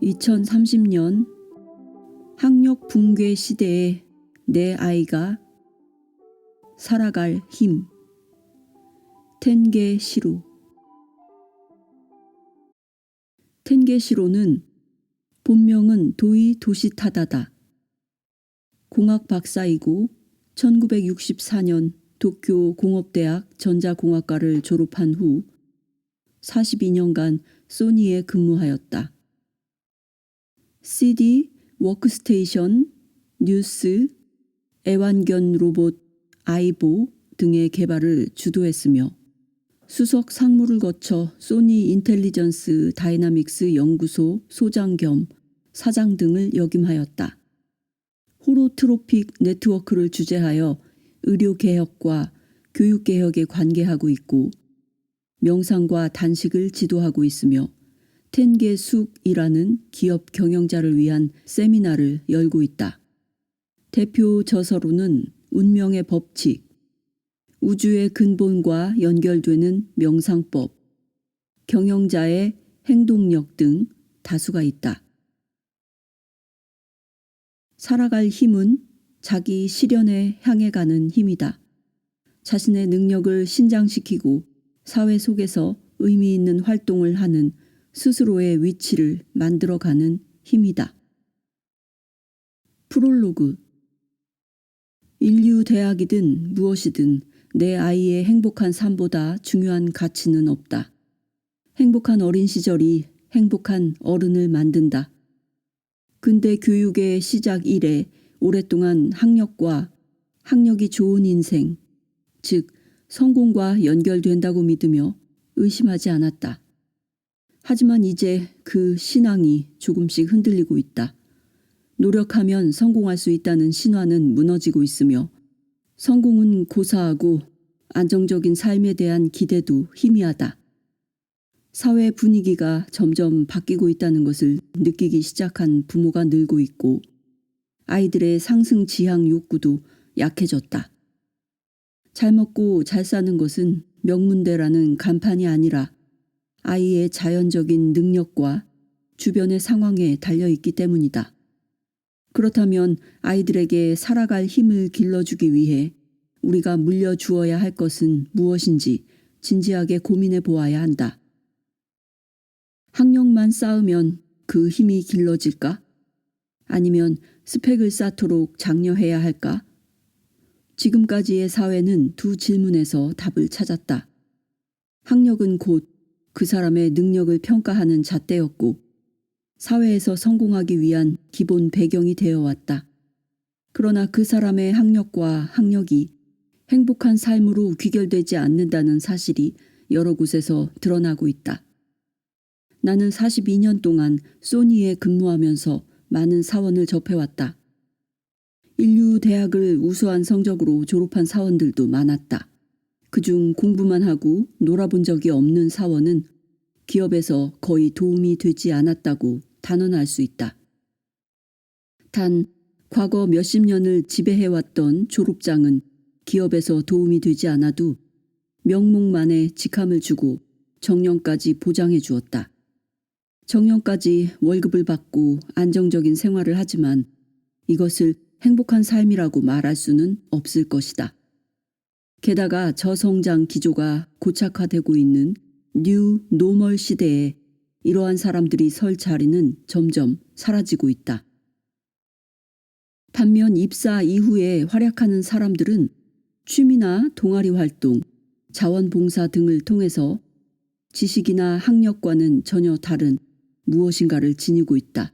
2030년 학력 붕괴 시대에 내 아이가 살아갈 힘. 텐게시로. 텐게시로는 본명은 도이 도시타다다. 공학 박사이고 1964년 도쿄 공업대학 전자공학과를 졸업한 후 42년간 소니에 근무하였다. CD, 워크스테이션, 뉴스, 애완견 로봇 아이보 등의 개발을 주도했으며 수석 상무를 거쳐 소니 인텔리전스 다이나믹스 연구소 소장 겸 사장 등을 역임하였다. 호로트로픽 네트워크를 주재하여 의료개혁과 교육개혁에 관계하고 있고 명상과 단식을 지도하고 있으며 텐게숙이라는 기업 경영자를 위한 세미나를 열고 있다. 대표 저서로는 운명의 법칙, 우주의 근본과 연결되는 명상법, 경영자의 행동력 등 다수가 있다. 살아갈 힘은 자기 실현에 향해 가는 힘이다. 자신의 능력을 신장시키고 사회 속에서 의미 있는 활동을 하는 스스로의 위치를 만들어가는 힘이다. 프롤로그. 인류 대학이든 무엇이든 내 아이의 행복한 삶보다 중요한 가치는 없다. 행복한 어린 시절이 행복한 어른을 만든다. 근대 교육의 시작 이래 오랫동안 학력이 좋은 인생, 즉 성공과 연결된다고 믿으며 의심하지 않았다. 하지만 이제 그 신앙이 조금씩 흔들리고 있다. 노력하면 성공할 수 있다는 신화는 무너지고 있으며 성공은 고사하고 안정적인 삶에 대한 기대도 희미하다. 사회 분위기가 점점 바뀌고 있다는 것을 느끼기 시작한 부모가 늘고 있고 아이들의 상승 지향 욕구도 약해졌다. 잘 먹고 잘 사는 것은 명문대라는 간판이 아니라 아이의 자연적인 능력과 주변의 상황에 달려있기 때문이다. 그렇다면 아이들에게 살아갈 힘을 길러주기 위해 우리가 물려주어야 할 것은 무엇인지 진지하게 고민해 보아야 한다. 학력만 쌓으면 그 힘이 길러질까? 아니면 스펙을 쌓도록 장려해야 할까? 지금까지의 사회는 두 질문에서 답을 찾았다. 학력은 곧 그 사람의 능력을 평가하는 잣대였고 사회에서 성공하기 위한 기본 배경이 되어 왔다. 그러나 그 사람의 학력과 학력이 행복한 삶으로 귀결되지 않는다는 사실이 여러 곳에서 드러나고 있다. 나는 42년 동안 소니에 근무하면서 많은 사원을 접해왔다. 인류 대학을 우수한 성적으로 졸업한 사원들도 많았다. 그중 공부만 하고 놀아본 적이 없는 사원은 기업에서 거의 도움이 되지 않았다고 단언할 수 있다. 단 과거 몇십 년을 지배해왔던 졸업장은 기업에서 도움이 되지 않아도 명목만에 직함을 주고 정년까지 보장해 주었다. 정년까지 월급을 받고 안정적인 생활을 하지만 이것을 행복한 삶이라고 말할 수는 없을 것이다. 게다가 저성장 기조가 고착화되고 있는 뉴 노멀 시대에 이러한 사람들이 설 자리는 점점 사라지고 있다. 반면 입사 이후에 활약하는 사람들은 취미나 동아리 활동, 자원봉사 등을 통해서 지식이나 학력과는 전혀 다른 무엇인가를 지니고 있다.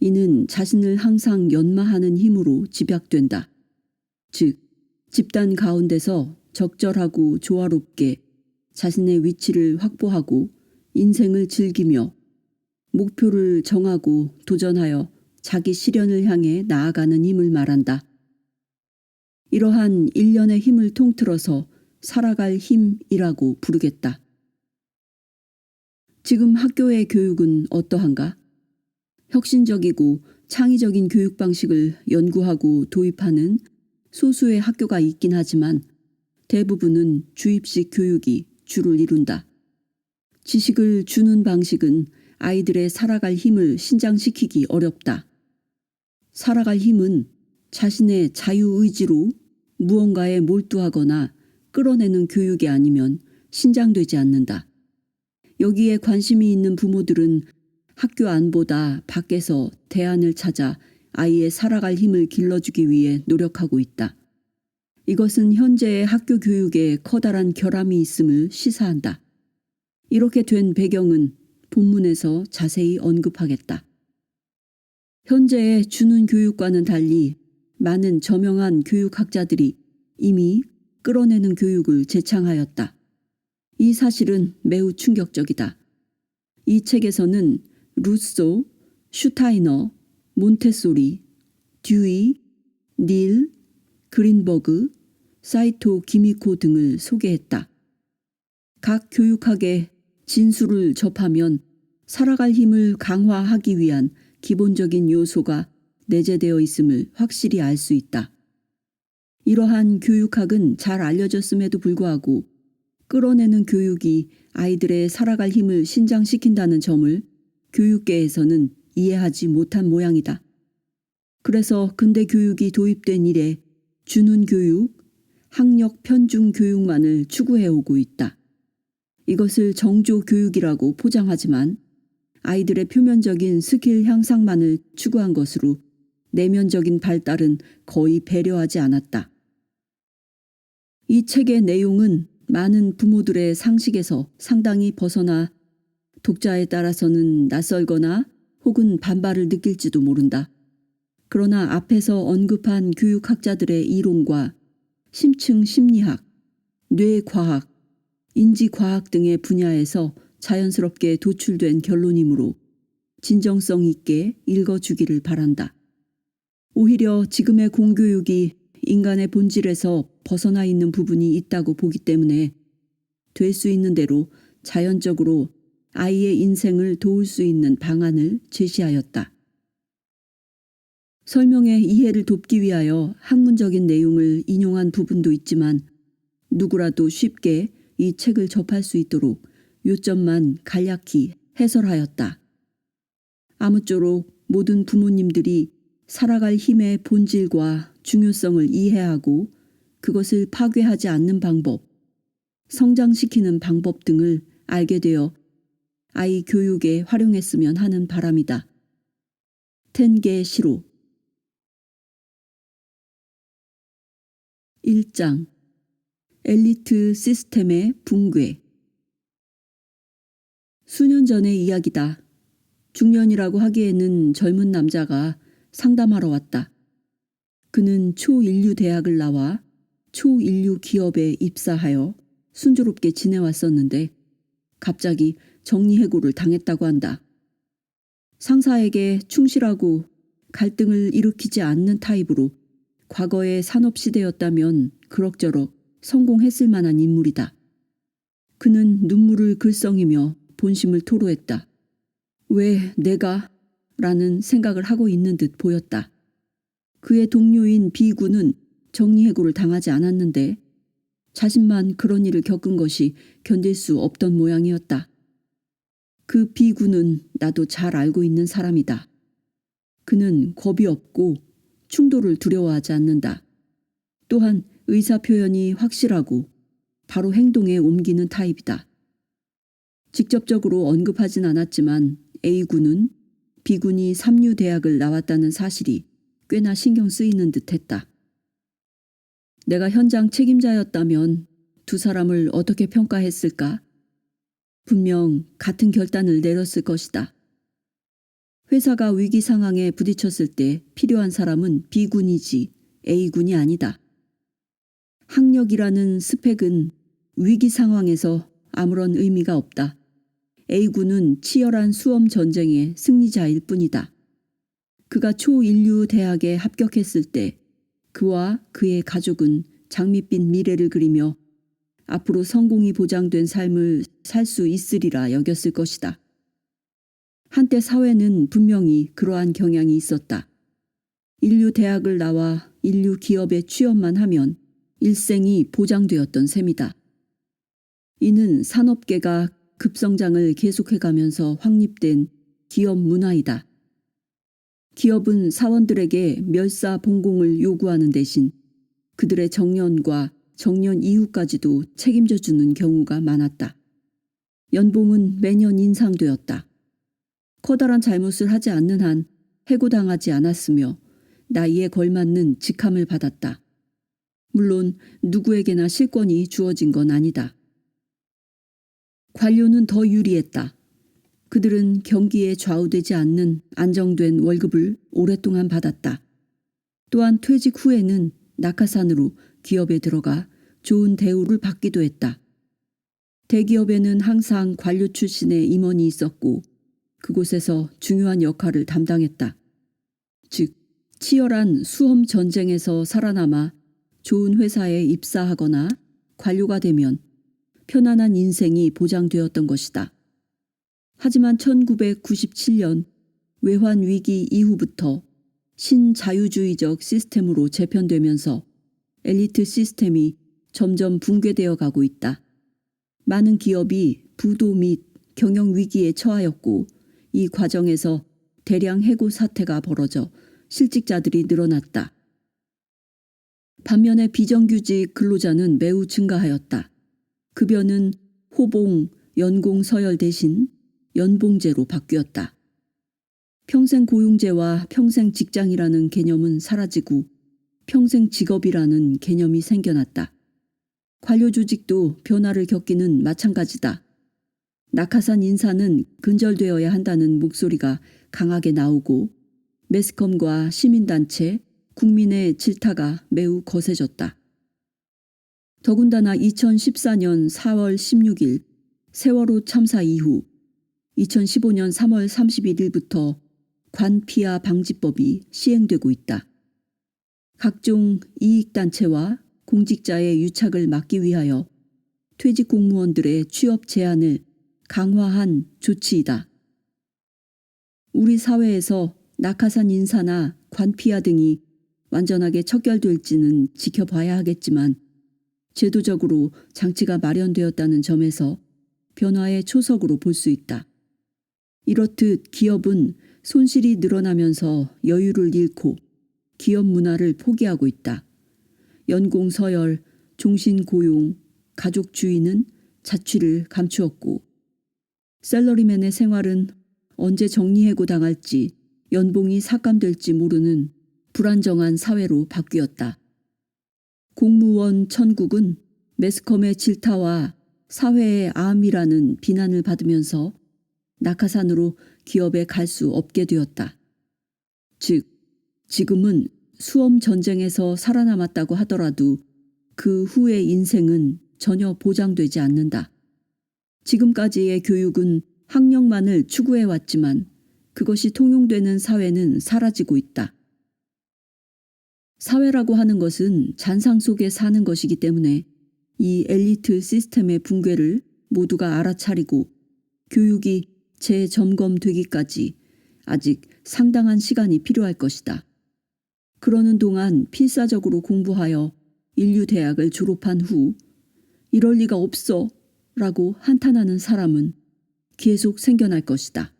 이는 자신을 항상 연마하는 힘으로 집약된다. 즉, 집단 가운데서 적절하고 조화롭게 자신의 위치를 확보하고 인생을 즐기며 목표를 정하고 도전하여 자기 실현을 향해 나아가는 힘을 말한다. 이러한 일련의 힘을 통틀어서 살아갈 힘이라고 부르겠다. 지금 학교의 교육은 어떠한가? 혁신적이고 창의적인 교육 방식을 연구하고 도입하는 소수의 학교가 있긴 하지만 대부분은 주입식 교육이 주를 이룬다. 지식을 주는 방식은 아이들의 살아갈 힘을 신장시키기 어렵다. 살아갈 힘은 자신의 자유의지로 무언가에 몰두하거나 끌어내는 교육이 아니면 신장되지 않는다. 여기에 관심이 있는 부모들은 학교 안보다 밖에서 대안을 찾아 아이의 살아갈 힘을 길러주기 위해 노력하고 있다. 이것은 현재의 학교 교육에 커다란 결함이 있음을 시사한다. 이렇게 된 배경은 본문에서 자세히 언급하겠다. 현재의 주는 교육과는 달리 많은 저명한 교육학자들이 이미 끌어내는 교육을 제창하였다. 이 사실은 매우 충격적이다. 이 책에서는 루소, 슈타이너, 몬테소리, 듀이, 닐, 그린버그, 사이토 기미코 등을 소개했다. 각 교육학의 진수를 접하면 살아갈 힘을 강화하기 위한 기본적인 요소가 내재되어 있음을 확실히 알 수 있다. 이러한 교육학은 잘 알려졌음에도 불구하고 끌어내는 교육이 아이들의 살아갈 힘을 신장시킨다는 점을 교육계에서는 이해하지 못한 모양이다. 그래서 근대 교육이 도입된 이래 주는 교육, 학력 편중 교육만을 추구해오고 있다. 이것을 정조 교육이라고 포장하지만 아이들의 표면적인 스킬 향상만을 추구한 것으로 내면적인 발달은 거의 배려하지 않았다. 이 책의 내용은 많은 부모들의 상식에서 상당히 벗어나 독자에 따라서는 낯설거나 혹은 반발을 느낄지도 모른다. 그러나 앞에서 언급한 교육학자들의 이론과 심층 심리학, 뇌과학, 인지과학 등의 분야에서 자연스럽게 도출된 결론이므로 진정성 있게 읽어주기를 바란다. 오히려 지금의 공교육이 인간의 본질에서 벗어나 있는 부분이 있다고 보기 때문에 될 수 있는 대로 자연적으로 아이의 인생을 도울 수 있는 방안을 제시하였다. 설명의 이해를 돕기 위하여 학문적인 내용을 인용한 부분도 있지만 누구라도 쉽게 이 책을 접할 수 있도록 요점만 간략히 해설하였다. 아무쪼록 모든 부모님들이 살아갈 힘의 본질과 중요성을 이해하고 그것을 파괴하지 않는 방법, 성장시키는 방법 등을 알게 되어 아이 교육에 활용했으면 하는 바람이다. 텐게 시로 1장 엘리트 시스템의 붕괴. 수년 전의 이야기다. 중년이라고 하기에는 젊은 남자가 상담하러 왔다. 그는 초인류 대학을 나와 초인류 기업에 입사하여 순조롭게 지내왔었는데 갑자기 정리해고를 당했다고 한다. 상사에게 충실하고 갈등을 일으키지 않는 타입으로 과거의 산업시대였다면 그럭저럭 성공했을 만한 인물이다. 그는 눈물을 글썽이며 본심을 토로했다. 왜 내가? 라는 생각을 하고 있는 듯 보였다. 그의 동료인 B군은 정리해고를 당하지 않았는데 자신만 그런 일을 겪은 것이 견딜 수 없던 모양이었다. 그 B군은 나도 잘 알고 있는 사람이다. 그는 겁이 없고 충돌을 두려워하지 않는다. 또한 의사표현이 확실하고 바로 행동에 옮기는 타입이다. 직접적으로 언급하진 않았지만 A군은 B군이 삼류대학을 나왔다는 사실이 꽤나 신경 쓰이는 듯했다. 내가 현장 책임자였다면 두 사람을 어떻게 평가했을까? 분명 같은 결단을 내렸을 것이다. 회사가 위기 상황에 부딪혔을 때 필요한 사람은 B군이지 A군이 아니다. 학력이라는 스펙은 위기 상황에서 아무런 의미가 없다. A군은 치열한 수험 전쟁의 승리자일 뿐이다. 그가 초인류 대학에 합격했을 때 그와 그의 가족은 장밋빛 미래를 그리며 앞으로 성공이 보장된 삶을 살 수 있으리라 여겼을 것이다. 한때 사회는 분명히 그러한 경향이 있었다. 인류 대학을 나와 인류 기업에 취업만 하면 일생이 보장되었던 셈이다. 이는 산업계가 급성장을 계속해가면서 확립된 기업 문화이다. 기업은 사원들에게 멸사 봉공을 요구하는 대신 그들의 정년과 정년 이후까지도 책임져 주는 경우가 많았다. 연봉은 매년 인상되었다. 커다란 잘못을 하지 않는 한 해고당하지 않았으며 나이에 걸맞는 직함을 받았다. 물론 누구에게나 실권이 주어진 건 아니다. 관료는 더 유리했다. 그들은 경기에 좌우되지 않는 안정된 월급을 오랫동안 받았다. 또한 퇴직 후에는 낙하산으로 기업에 들어가 좋은 대우를 받기도 했다. 대기업에는 항상 관료 출신의 임원이 있었고 그곳에서 중요한 역할을 담당했다. 즉, 치열한 수험 전쟁에서 살아남아 좋은 회사에 입사하거나 관료가 되면 편안한 인생이 보장되었던 것이다. 하지만 1997년 외환 위기 이후부터 신자유주의적 시스템으로 재편되면서 엘리트 시스템이 점점 붕괴되어 가고 있다. 많은 기업이 부도 및 경영 위기에 처하였고 이 과정에서 대량 해고 사태가 벌어져 실직자들이 늘어났다. 반면에 비정규직 근로자는 매우 증가하였다. 급여는 호봉, 연공 서열 대신 연봉제로 바뀌었다. 평생 고용제와 평생 직장이라는 개념은 사라지고 평생 직업이라는 개념이 생겨났다. 관료 조직도 변화를 겪기는 마찬가지다. 낙하산 인사는 근절되어야 한다는 목소리가 강하게 나오고 매스컴과 시민단체, 국민의 질타가 매우 거세졌다. 더군다나 2014년 4월 16일 세월호 참사 이후 2015년 3월 31일부터 관피아 방지법이 시행되고 있다. 각종 이익단체와 공직자의 유착을 막기 위하여 퇴직 공무원들의 취업 제한을 강화한 조치이다. 우리 사회에서 낙하산 인사나 관피아 등이 완전하게 척결될지는 지켜봐야 하겠지만 제도적으로 장치가 마련되었다는 점에서 변화의 초석으로 볼 수 있다. 이렇듯 기업은 손실이 늘어나면서 여유를 잃고 기업 문화를 포기하고 있다. 연공 서열, 종신 고용, 가족주의는 자취를 감추었고 셀러리맨의 생활은 언제 정리해고 당할지 연봉이 삭감될지 모르는 불안정한 사회로 바뀌었다. 공무원 천국은 매스컴의 질타와 사회의 암이라는 비난을 받으면서 낙하산으로 기업에 갈 수 없게 되었다. 즉, 지금은 수험 전쟁에서 살아남았다고 하더라도 그 후의 인생은 전혀 보장되지 않는다. 지금까지의 교육은 학력만을 추구해왔지만 그것이 통용되는 사회는 사라지고 있다. 사회라고 하는 것은 잔상 속에 사는 것이기 때문에 이 엘리트 시스템의 붕괴를 모두가 알아차리고 교육이 재점검되기까지 아직 상당한 시간이 필요할 것이다. 그러는 동안 필사적으로 공부하여 인류대학을 졸업한 후 이럴 리가 없어 라고 한탄하는 사람은 계속 생겨날 것이다.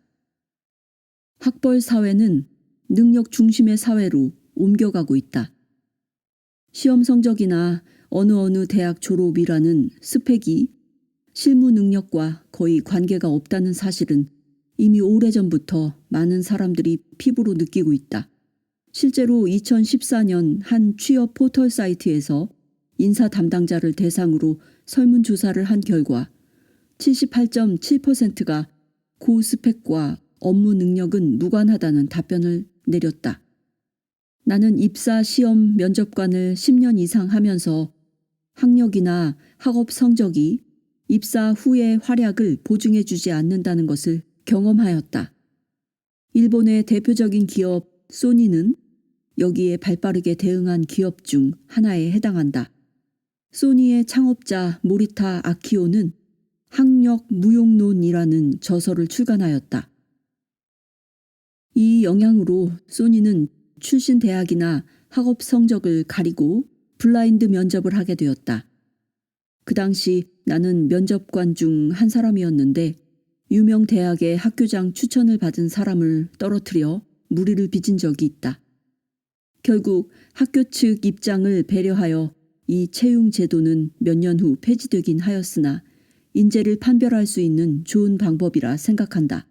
학벌 사회는 능력 중심의 사회로 옮겨가고 있다. 시험 성적이나 어느 대학 졸업이라는 스펙이 실무 능력과 거의 관계가 없다는 사실은 이미 오래전부터 많은 사람들이 피부로 느끼고 있다. 실제로 2014년 한 취업 포털 사이트에서 인사 담당자를 대상으로 설문조사를 한 결과 78.7%가 고스펙과 업무 능력은 무관하다는 답변을 내렸다. 나는 입사 시험 면접관을 10년 이상 하면서 학력이나 학업 성적이 입사 후의 활약을 보증해 주지 않는다는 것을 경험하였다. 일본의 대표적인 기업 소니는 여기에 발빠르게 대응한 기업 중 하나에 해당한다. 소니의 창업자 모리타 아키오는 학력 무용론이라는 저서를 출간하였다. 이 영향으로 소니는 출신 대학이나 학업 성적을 가리고 블라인드 면접을 하게 되었다. 그 당시 나는 면접관 중 한 사람이었는데 유명 대학의 학교장 추천을 받은 사람을 떨어뜨려 무리를 빚은 적이 있다. 결국 학교 측 입장을 배려하여 이 채용 제도는 몇 년 후 폐지되긴 하였으나 인재를 판별할 수 있는 좋은 방법이라 생각한다.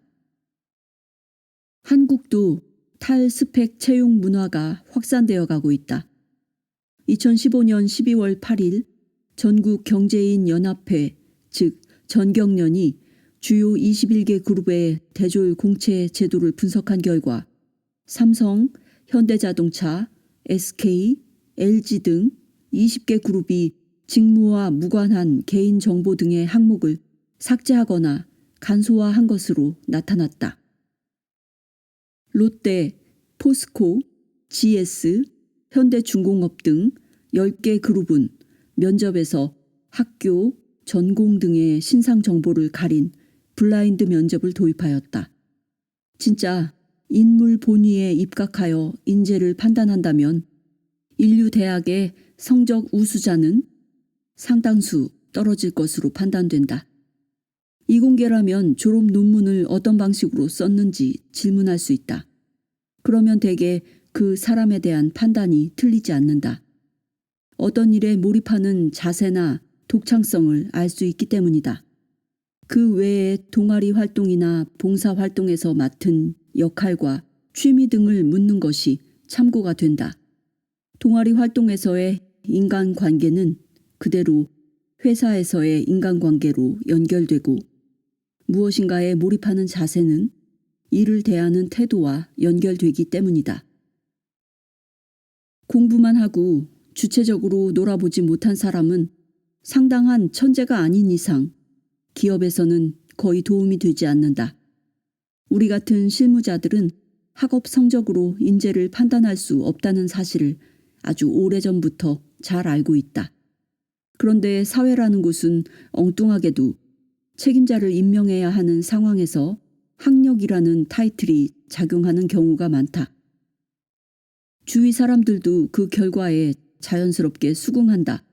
한국도 탈스펙 채용 문화가 확산되어 가고 있다. 2015년 12월 8일 전국경제인연합회 즉 전경련이 주요 21개 그룹의 대졸 공채 제도를 분석한 결과 삼성, 현대자동차, SK, LG 등 20개 그룹이 직무와 무관한 개인정보 등의 항목을 삭제하거나 간소화한 것으로 나타났다. 롯데, 포스코, GS, 현대중공업 등 10개 그룹은 면접에서 학교, 전공 등의 신상 정보를 가린 블라인드 면접을 도입하였다. 진짜 인물 본위에 입각하여 인재를 판단한다면 인류 대학의 성적 우수자는 상당수 떨어질 것으로 판단된다. 이공계라면 졸업 논문을 어떤 방식으로 썼는지 질문할 수 있다. 그러면 대개 그 사람에 대한 판단이 틀리지 않는다. 어떤 일에 몰입하는 자세나 독창성을 알 수 있기 때문이다. 그 외에 동아리 활동이나 봉사 활동에서 맡은 역할과 취미 등을 묻는 것이 참고가 된다. 동아리 활동에서의 인간관계는 그대로 회사에서의 인간관계로 연결되고 무엇인가에 몰입하는 자세는 일을 대하는 태도와 연결되기 때문이다. 공부만 하고 주체적으로 놀아보지 못한 사람은 상당한 천재가 아닌 이상 기업에서는 거의 도움이 되지 않는다. 우리 같은 실무자들은 학업 성적으로 인재를 판단할 수 없다는 사실을 아주 오래전부터 잘 알고 있다. 그런데 사회라는 곳은 엉뚱하게도 책임자를 임명해야 하는 상황에서 학력이라는 타이틀이 작용하는 경우가 많다. 주위 사람들도 그 결과에 자연스럽게 수긍한다.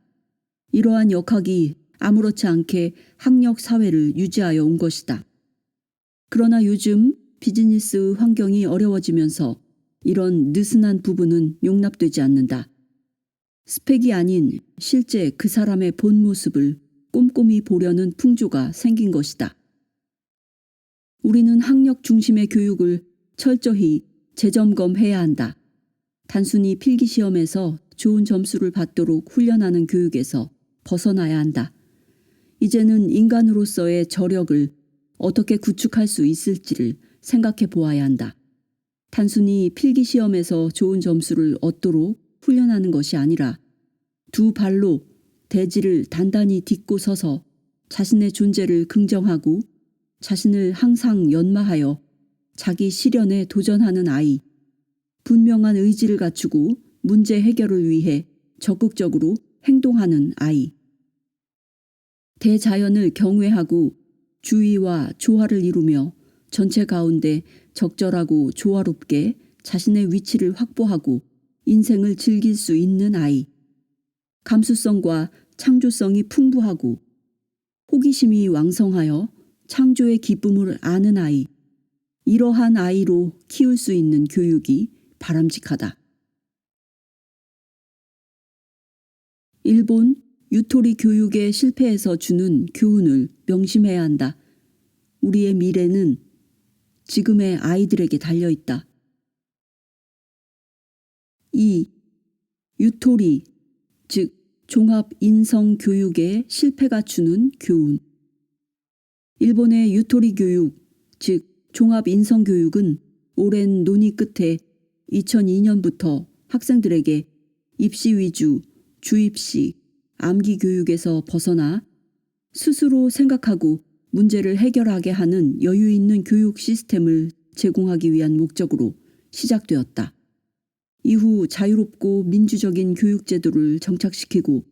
이러한 역학이 아무렇지 않게 학력 사회를 유지하여 온 것이다. 그러나 요즘 비즈니스 환경이 어려워지면서 이런 느슨한 부분은 용납되지 않는다. 스펙이 아닌 실제 그 사람의 본 모습을 꼼꼼히 보려는 풍조가 생긴 것이다. 우리는 학력 중심의 교육을 철저히 재점검해야 한다. 단순히 필기시험에서 좋은 점수를 받도록 훈련하는 교육에서 벗어나야 한다. 이제는 인간으로서의 저력을 어떻게 구축할 수 있을지를 생각해 보아야 한다. 단순히 필기시험에서 좋은 점수를 얻도록 훈련하는 것이 아니라 두 발로 대지를 단단히 딛고 서서 자신의 존재를 긍정하고 자신을 항상 연마하여 자기 실현에 도전하는 아이, 분명한 의지를 갖추고 문제 해결을 위해 적극적으로 행동하는 아이. 대자연을 경외하고 주의와 조화를 이루며 전체 가운데 적절하고 조화롭게 자신의 위치를 확보하고 인생을 즐길 수 있는 아이. 감수성과 창조성이 풍부하고 호기심이 왕성하여 창조의 기쁨을 아는 아이. 이러한 아이로 키울 수 있는 교육이 바람직하다. 일본 유토리 교육의 실패에서 주는 교훈을 명심해야 한다. 우리의 미래는 지금의 아이들에게 달려있다. 2. 유토리, 즉 종합인성교육의 실패가 주는 교훈. 일본의 유토리 교육, 즉 종합인성교육은 오랜 논의 끝에 2002년부터 학생들에게 입시 위주, 주입식, 암기 교육에서 벗어나 스스로 생각하고 문제를 해결하게 하는 여유 있는 교육 시스템을 제공하기 위한 목적으로 시작되었다. 이후 자유롭고 민주적인 교육제도를 정착시키고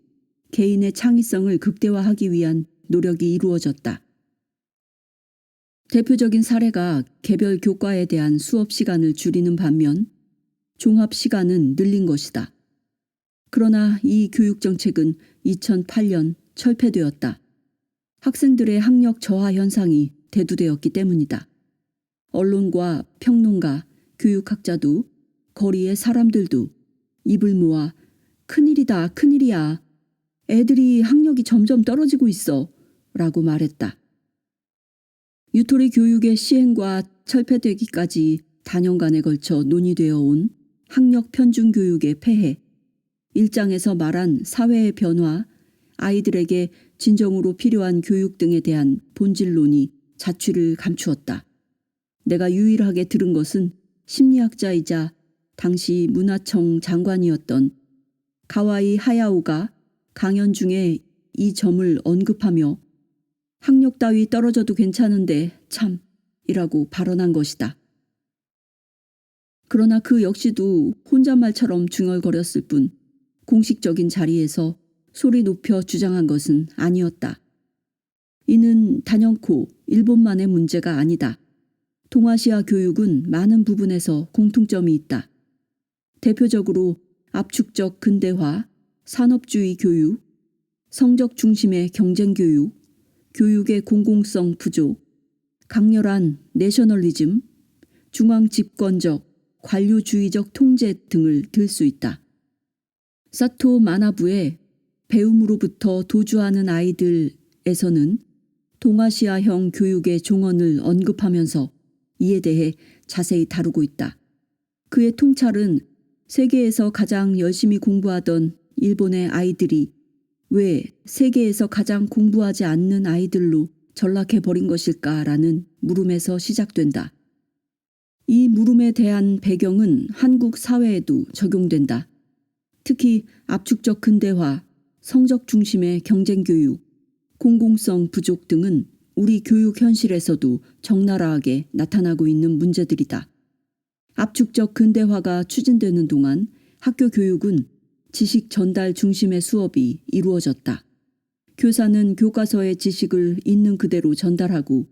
개인의 창의성을 극대화하기 위한 노력이 이루어졌다. 대표적인 사례가 개별 교과에 대한 수업 시간을 줄이는 반면 종합 시간은 늘린 것이다. 그러나 이 교육 정책은 2008년 철폐되었다. 학생들의 학력 저하 현상이 대두되었기 때문이다. 언론과 평론가, 교육학자도 거리의 사람들도 입을 모아 큰일이다, 큰일이야. 애들이 학력이 점점 떨어지고 있어. 라고 말했다. 유토리 교육의 시행과 철폐되기까지 단연간에 걸쳐 논의되어 온 학력 편중 교육의 폐해, 1장에서 말한 사회의 변화, 아이들에게 진정으로 필요한 교육 등에 대한 본질론이 자취를 감추었다. 내가 유일하게 들은 것은 심리학자이자 당시 문화청 장관이었던 가와이 하야오가 강연 중에 이 점을 언급하며 학력 따위 떨어져도 괜찮은데 참 이라고 발언한 것이다. 그러나 그 역시도 혼잣말처럼 중얼거렸을 뿐 공식적인 자리에서 소리 높여 주장한 것은 아니었다. 이는 단연코 일본만의 문제가 아니다. 동아시아 교육은 많은 부분에서 공통점이 있다. 대표적으로 압축적 근대화, 산업주의 교육, 성적 중심의 경쟁 교육, 교육의 공공성 부족, 강렬한 내셔널리즘, 중앙 집권적, 관료주의적 통제 등을 들 수 있다. 사토 마나부의 배움으로부터 도주하는 아이들에서는 동아시아형 교육의 종언을 언급하면서 이에 대해 자세히 다루고 있다. 그의 통찰은 세계에서 가장 열심히 공부하던 일본의 아이들이 왜 세계에서 가장 공부하지 않는 아이들로 전락해버린 것일까라는 물음에서 시작된다. 이 물음에 대한 배경은 한국 사회에도 적용된다. 특히 압축적 근대화, 성적 중심의 경쟁교육, 공공성 부족 등은 우리 교육 현실에서도 적나라하게 나타나고 있는 문제들이다. 압축적 근대화가 추진되는 동안 학교 교육은 지식 전달 중심의 수업이 이루어졌다. 교사는 교과서의 지식을 있는 그대로 전달하고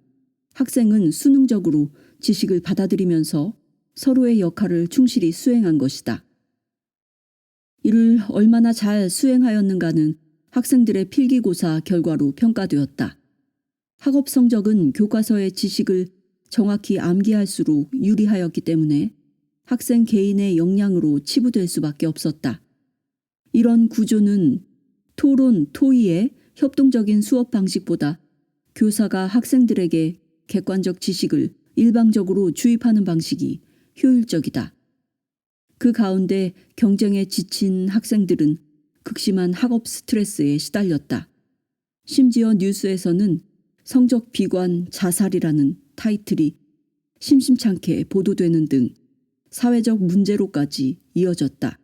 학생은 수능적으로 지식을 받아들이면서 서로의 역할을 충실히 수행한 것이다. 이를 얼마나 잘 수행하였는가는 학생들의 필기고사 결과로 평가되었다. 학업 성적은 교과서의 지식을 정확히 암기할수록 유리하였기 때문에 학생 개인의 역량으로 치부될 수밖에 없었다. 이런 구조는 토론, 토의의 협동적인 수업 방식보다 교사가 학생들에게 객관적 지식을 일방적으로 주입하는 방식이 효율적이다. 그 가운데 경쟁에 지친 학생들은 극심한 학업 스트레스에 시달렸다. 심지어 뉴스에서는 성적 비관 자살이라는 타이틀이 심심찮게 보도되는 등 사회적 문제로까지 이어졌다.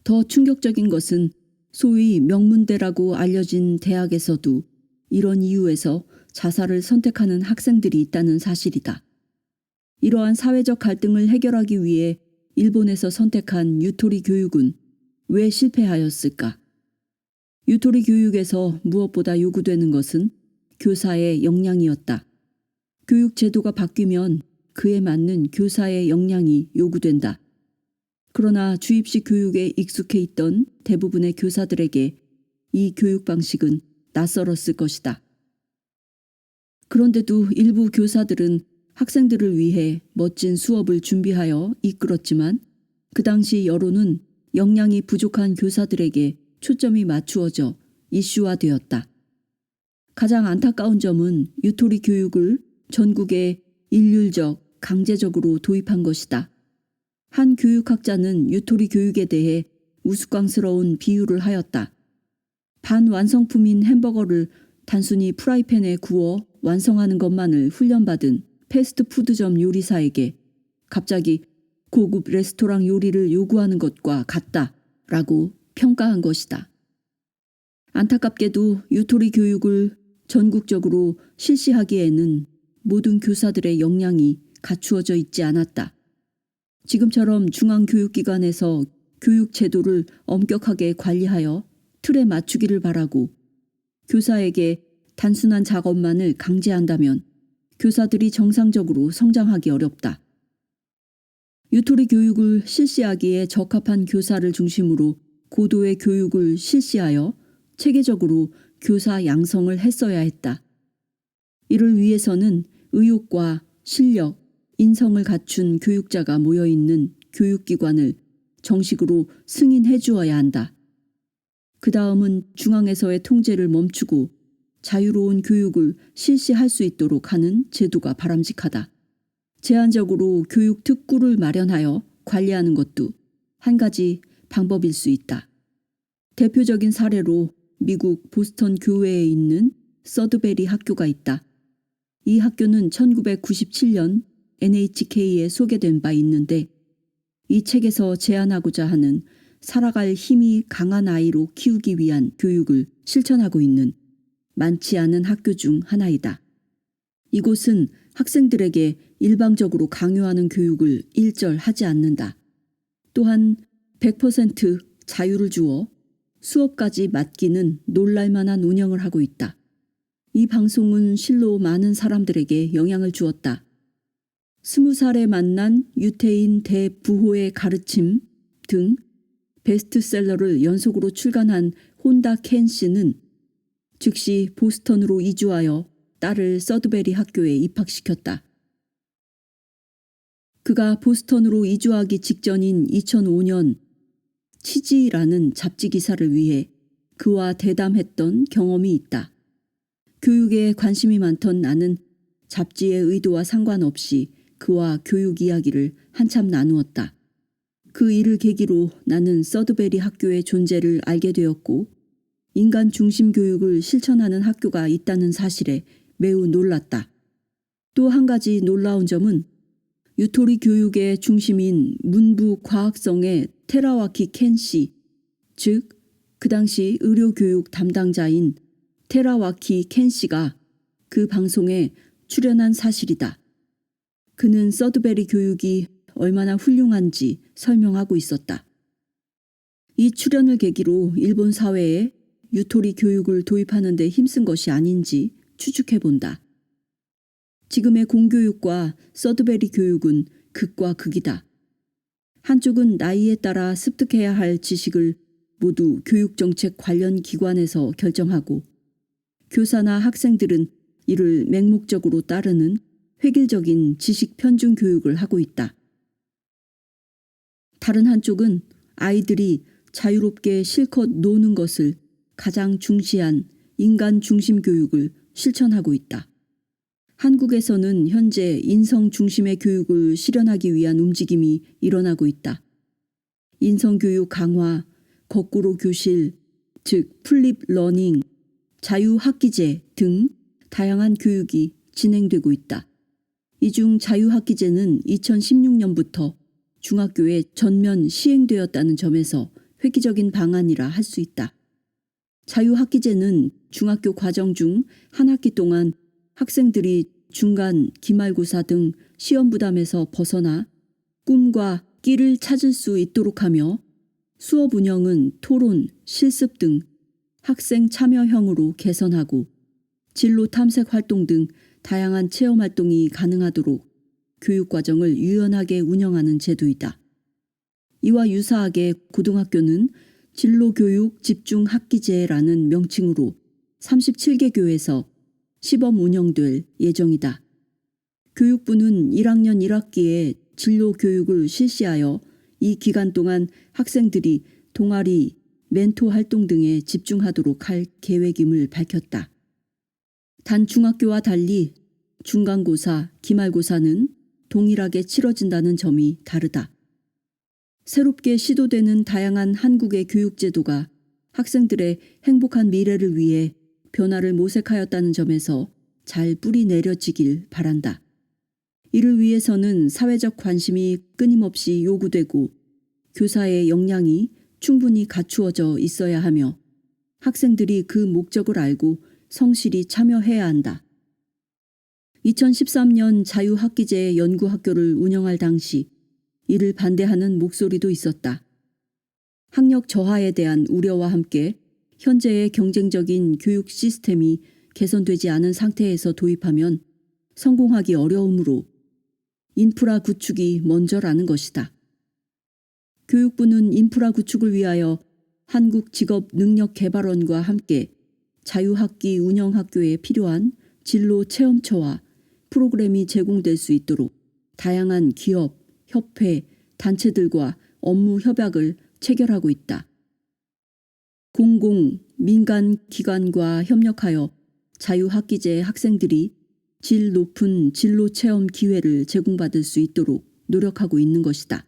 더 충격적인 것은 소위 명문대라고 알려진 대학에서도 이런 이유에서 자살을 선택하는 학생들이 있다는 사실이다. 이러한 사회적 갈등을 해결하기 위해 일본에서 선택한 유토리 교육은 왜 실패하였을까? 유토리 교육에서 무엇보다 요구되는 것은 교사의 역량이었다. 교육 제도가 바뀌면 그에 맞는 교사의 역량이 요구된다. 그러나 주입식 교육에 익숙해 있던 대부분의 교사들에게 이 교육 방식은 낯설었을 것이다. 그런데도 일부 교사들은 학생들을 위해 멋진 수업을 준비하여 이끌었지만 그 당시 여론은 역량이 부족한 교사들에게 초점이 맞추어져 이슈화되었다. 가장 안타까운 점은 유토리 교육을 전국에 일률적, 강제적으로 도입한 것이다. 한 교육학자는 유토리 교육에 대해 우스꽝스러운 비유를 하였다. 반완성품인 햄버거를 단순히 프라이팬에 구워 완성하는 것만을 훈련받은 패스트푸드점 요리사에게 갑자기 고급 레스토랑 요리를 요구하는 것과 같다라고 평가한 것이다. 안타깝게도 유토리 교육을 전국적으로 실시하기에는 모든 교사들의 역량이 갖추어져 있지 않았다. 지금처럼 중앙교육기관에서 교육 제도를 엄격하게 관리하여 틀에 맞추기를 바라고 교사에게 단순한 작업만을 강제한다면 교사들이 정상적으로 성장하기 어렵다. 유토리 교육을 실시하기에 적합한 교사를 중심으로 고도의 교육을 실시하여 체계적으로 교사 양성을 했어야 했다. 이를 위해서는 의욕과 실력, 인성을 갖춘 교육자가 모여있는 교육기관을 정식으로 승인해 주어야 한다. 그 다음은 중앙에서의 통제를 멈추고 자유로운 교육을 실시할 수 있도록 하는 제도가 바람직하다. 제한적으로 교육 특구를 마련하여 관리하는 것도 한 가지 방법일 수 있다. 대표적인 사례로 미국 보스턴 교외에 있는 서드베리 학교가 있다. 이 학교는 1997년 NHK에 소개된 바 있는데 이 책에서 제안하고자 하는 살아갈 힘이 강한 아이로 키우기 위한 교육을 실천하고 있는 많지 않은 학교 중 하나이다. 이곳은 학생들에게 일방적으로 강요하는 교육을 일절하지 않는다. 또한 100% 자유를 주어 수업까지 맡기는 놀랄만한 운영을 하고 있다. 이 방송은 실로 많은 사람들에게 영향을 주었다. 20살에 만난 유태인 대부호의 가르침 등 베스트셀러를 연속으로 출간한 혼다 켄 씨는 즉시 보스턴으로 이주하여 딸을 서드베리 학교에 입학시켰다. 그가 보스턴으로 이주하기 직전인 2005년 치지라는 잡지 기사를 위해 그와 대담했던 경험이 있다. 교육에 관심이 많던 나는 잡지의 의도와 상관없이 그와 교육 이야기를 한참 나누었다. 그 일을 계기로 나는 서드베리 학교의 존재를 알게 되었고 인간 중심 교육을 실천하는 학교가 있다는 사실에 매우 놀랐다. 또 한 가지 놀라운 점은 유토리 교육의 중심인 문부 과학성의 테라와키 켄 씨, 즉 그 당시 의료교육 담당자인 테라와키 켄 씨가 그 방송에 출연한 사실이다. 그는 서드베리 교육이 얼마나 훌륭한지 설명하고 있었다. 이 출연을 계기로 일본 사회에 유토리 교육을 도입하는 데 힘쓴 것이 아닌지 추측해 본다. 지금의 공교육과 서드베리 교육은 극과 극이다. 한쪽은 나이에 따라 습득해야 할 지식을 모두 교육정책 관련 기관에서 결정하고 교사나 학생들은 이를 맹목적으로 따르는 획일적인 지식 편중 교육을 하고 있다. 다른 한쪽은 아이들이 자유롭게 실컷 노는 것을 가장 중시한 인간 중심 교육을 실천하고 있다. 한국에서는 현재 인성 중심의 교육을 실현하기 위한 움직임이 일어나고 있다. 인성교육 강화, 거꾸로 교실, 즉 플립 러닝, 자유학기제 등 다양한 교육이 진행되고 있다. 이 중 자유학기제는 2016년부터 중학교에 전면 시행되었다는 점에서 획기적인 방안이라 할 수 있다. 자유학기제는 중학교 과정 중 한 학기 동안 학생들이 중간, 기말고사 등 시험 부담에서 벗어나 꿈과 끼를 찾을 수 있도록 하며 수업 운영은 토론, 실습 등 학생 참여형으로 개선하고 진로 탐색 활동 등 다양한 체험 활동이 가능하도록 교육과정을 유연하게 운영하는 제도이다. 이와 유사하게 고등학교는 진로교육 집중학기제라는 명칭으로 37개 교에서 시범 운영될 예정이다. 교육부는 1학년 1학기에 진로교육을 실시하여 이 기간 동안 학생들이 동아리, 멘토 활동 등에 집중하도록 할 계획임을 밝혔다. 단 중학교와 달리 중간고사, 기말고사는 동일하게 치러진다는 점이 다르다. 새롭게 시도되는 다양한 한국의 교육제도가 학생들의 행복한 미래를 위해 변화를 모색하였다는 점에서 잘 뿌리 내려지길 바란다. 이를 위해서는 사회적 관심이 끊임없이 요구되고 교사의 역량이 충분히 갖추어져 있어야 하며 학생들이 그 목적을 알고 성실히 참여해야 한다. 2013년 자유학기제 연구학교를 운영할 당시 이를 반대하는 목소리도 있었다. 학력 저하에 대한 우려와 함께 현재의 경쟁적인 교육 시스템이 개선되지 않은 상태에서 도입하면 성공하기 어려우므로 인프라 구축이 먼저라는 것이다. 교육부는 인프라 구축을 위하여 한국직업능력개발원과 함께 자유학기 운영학교에 필요한 진로 체험처와 프로그램이 제공될 수 있도록 다양한 기업, 협회, 단체들과 업무 협약을 체결하고 있다. 공공, 민간 기관과 협력하여 자유학기제 학생들이 질 높은 진로 체험 기회를 제공받을 수 있도록 노력하고 있는 것이다.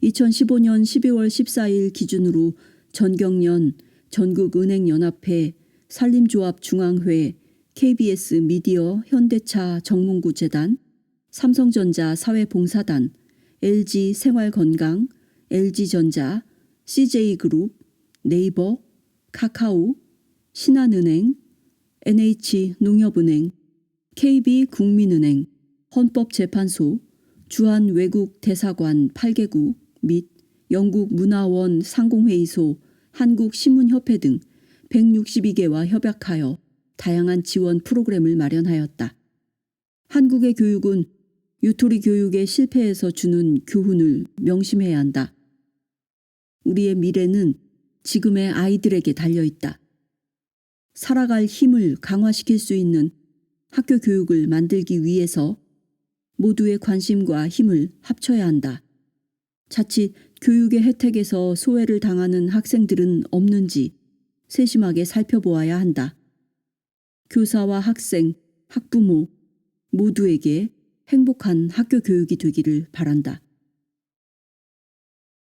2015년 12월 14일 기준으로 전경련 전국은행연합회, 산림조합중앙회, KBS 미디어 현대차 정몽구 재단, 삼성전자 사회봉사단, LG 생활건강, LG전자, CJ그룹, 네이버, 카카오, 신한은행, NH농협은행, KB국민은행, 헌법재판소, 주한외국대사관 8개국 및 영국문화원 상공회의소, 한국신문협회 등 162개와 협약하여 다양한 지원 프로그램을 마련하였다. 한국의 교육은 유토리 교육의 실패에서 주는 교훈을 명심해야 한다. 우리의 미래는 지금의 아이들에게 달려있다. 살아갈 힘을 강화시킬 수 있는 학교 교육을 만들기 위해서 모두의 관심과 힘을 합쳐야 한다. 자칫 교육의 혜택에서 소외를 당하는 학생들은 없는지 세심하게 살펴보아야 한다. 교사와 학생, 학부모 모두에게 행복한 학교 교육이 되기를 바란다.